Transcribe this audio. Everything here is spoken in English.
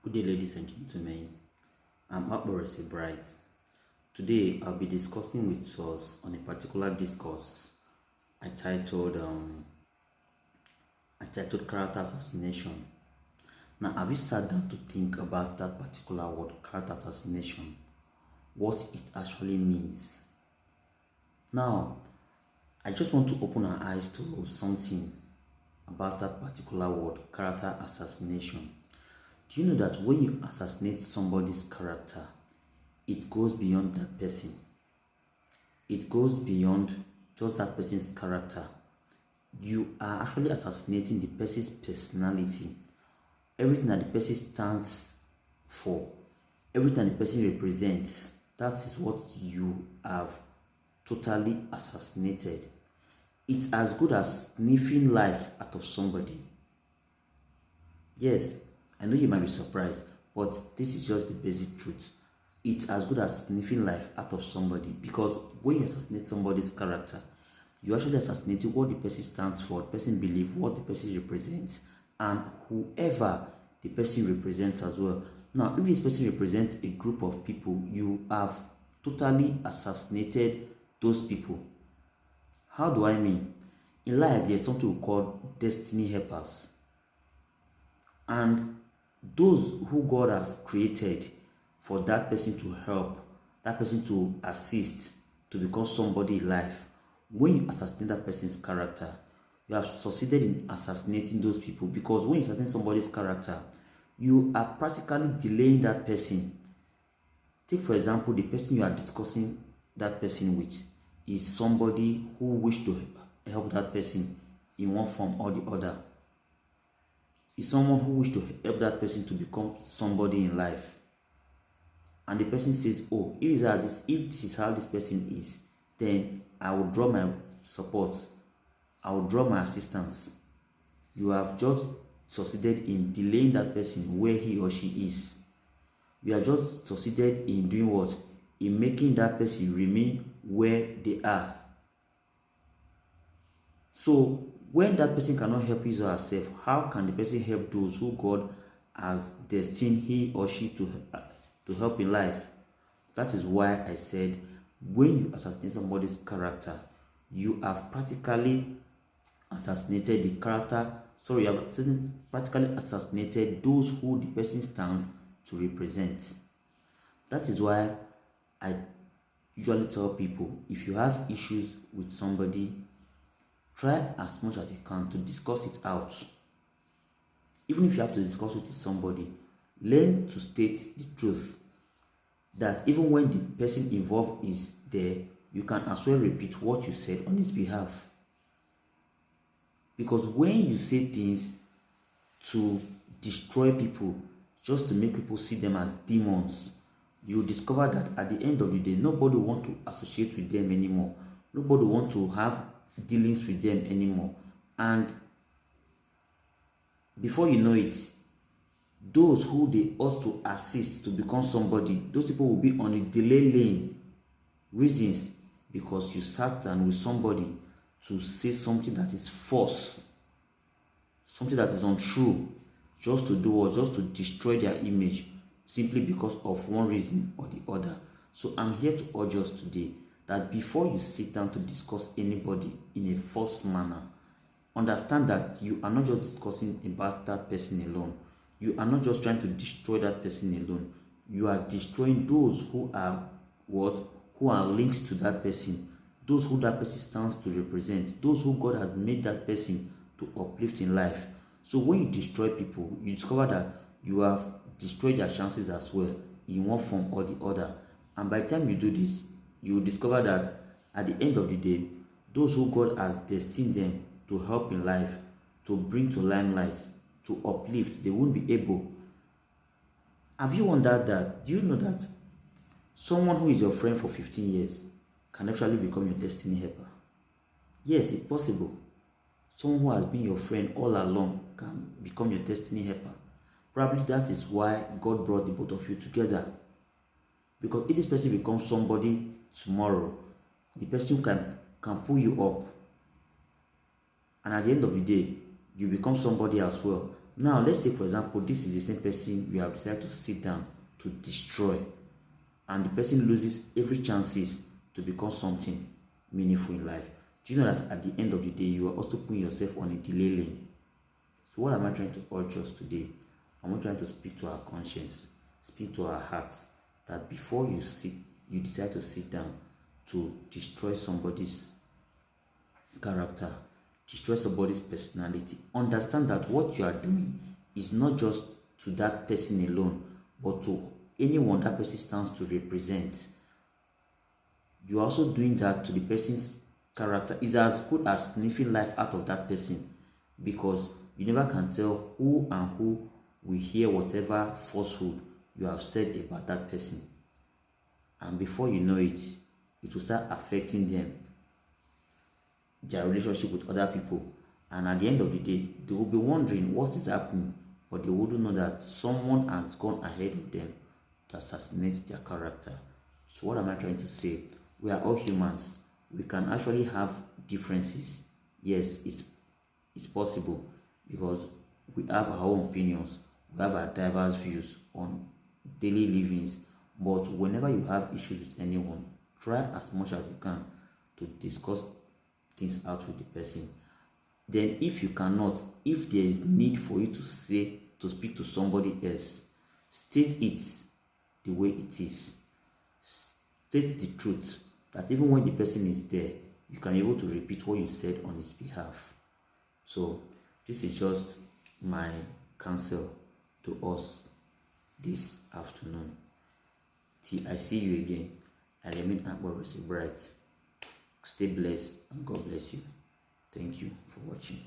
Good day, ladies and gentlemen. I'm Akbar Bright. Today, I'll be discussing with us on a particular discourse I titled character assassination. Now, have you sat down to think about that particular word, character assassination? What it actually means? Now, I just want to open our eyes to something about that particular word, character assassination. Do you know that when you assassinate somebody's character, it goes beyond that person? It goes beyond just that person's character. You are actually assassinating the person's personality, everything that the person stands for, everything the person represents. That is what you have totally assassinated. It's as good as sniffing life out of somebody. Yes, I know you might be surprised, but this is just the basic truth. It's as good as sniffing life out of somebody, because when you assassinate somebody's character, you actually assassinating what the person stands for, the person believes, what the person represents, and whoever the person represents as well. Now, if this person represents a group of people, you have totally assassinated those people. How do I mean? In life, there's something we call destiny helpers. And those who God have created for that person to help, that person to assist, to become somebody in life, when you assassinate that person's character, you have succeeded in assassinating those people. Because when you assassinate somebody's character, you are practically delaying that person. Take for example, the person you are discussing that person with is somebody who wishes to help that person in one form or the other. Is someone who wishes to help that person to become somebody in life. And the person says, oh, if this is how this person is, then I will draw my support, I will draw my assistance. You have just succeeded in delaying that person where he or she is. You have just succeeded in doing what? In making that person remain where they are. So when that person cannot help his or herself, how can the person help those who God has destined he or she to help in life? That is why I said, when you assassinate somebody's character, you have practically assassinated the character. Sorry, you have practically assassinated those who the person stands to represent. That is why I usually tell people, if you have issues with somebody, try as much as you can to discuss it out. Even if you have to discuss with somebody, learn to state the truth. That even when the person involved is there, you can as well repeat what you said on his behalf. Because when you say things to destroy people, just to make people see them as demons, you discover that at the end of the day, nobody want to associate with them anymore. Nobody want to have dealings with them anymore. And before you know it, those who they ought to assist to become somebody, those people will be on a delay lane. Reasons, because you sat down with somebody to say something that is false, something that is untrue, just to do what? Just to destroy their image, simply because of one reason or the other. So I'm here to urge us today that before you sit down to discuss anybody in a false manner, understand that you are not just discussing about that person alone. You are not just trying to destroy that person alone. You are destroying those who are what? Who are links to that person. Those who that person stands to represent. Those who God has made that person to uplift in life. So when you destroy people, you discover that you have destroyed their chances as well in one form or the other. And by the time you do this, you will discover that at the end of the day, those who God has destined them to help in life, to bring to limelight, to uplift, they won't be able. Have you wondered that? Do you know that someone who is your friend for 15 years can actually become your destiny helper? Yes, it's possible. Someone who has been your friend all along can become your destiny helper. Probably that is why God brought the both of you together. Because if this person becomes somebody tomorrow, the person can pull you up. And at the end of the day, you become somebody as well. Now, let's say, for example, this is the same person you have decided to sit down to destroy, and the person loses every chances to become something meaningful in life. Do you know that at the end of the day, you are also putting yourself on a delay lane? So what am I trying to urge us today? I'm trying to speak to our conscience, speak to our hearts, that before you decide to sit down to destroy somebody's character, destroy somebody's personality, understand that what you are doing is not just to that person alone, but to anyone that person stands to represent. You are also doing that to the person's character. Is as good as sniffing life out of that person, because you never can tell who and who will hear whatever falsehood you have said about that person, and before you know it, it will start affecting them, their relationship with other people, and at the end of the day, they will be wondering what is happening, but they wouldn't know that someone has gone ahead of them to assassinate their character. So what am I trying to say? We are all humans. We can actually have differences. Yes, it's possible, because we have our own opinions, we have our diverse views on daily livings. But whenever you have issues with anyone, try as much as you can to discuss things out with the person. Then if you cannot, if there is need for you to speak to somebody else, state it the way it is. State the truth, that even when the person is there, you can be able to repeat what you said on his behalf. So this is just my counsel to us this afternoon. Till I see you again, I remain Akbar Bright. Stay blessed and God bless you. Thank you for watching.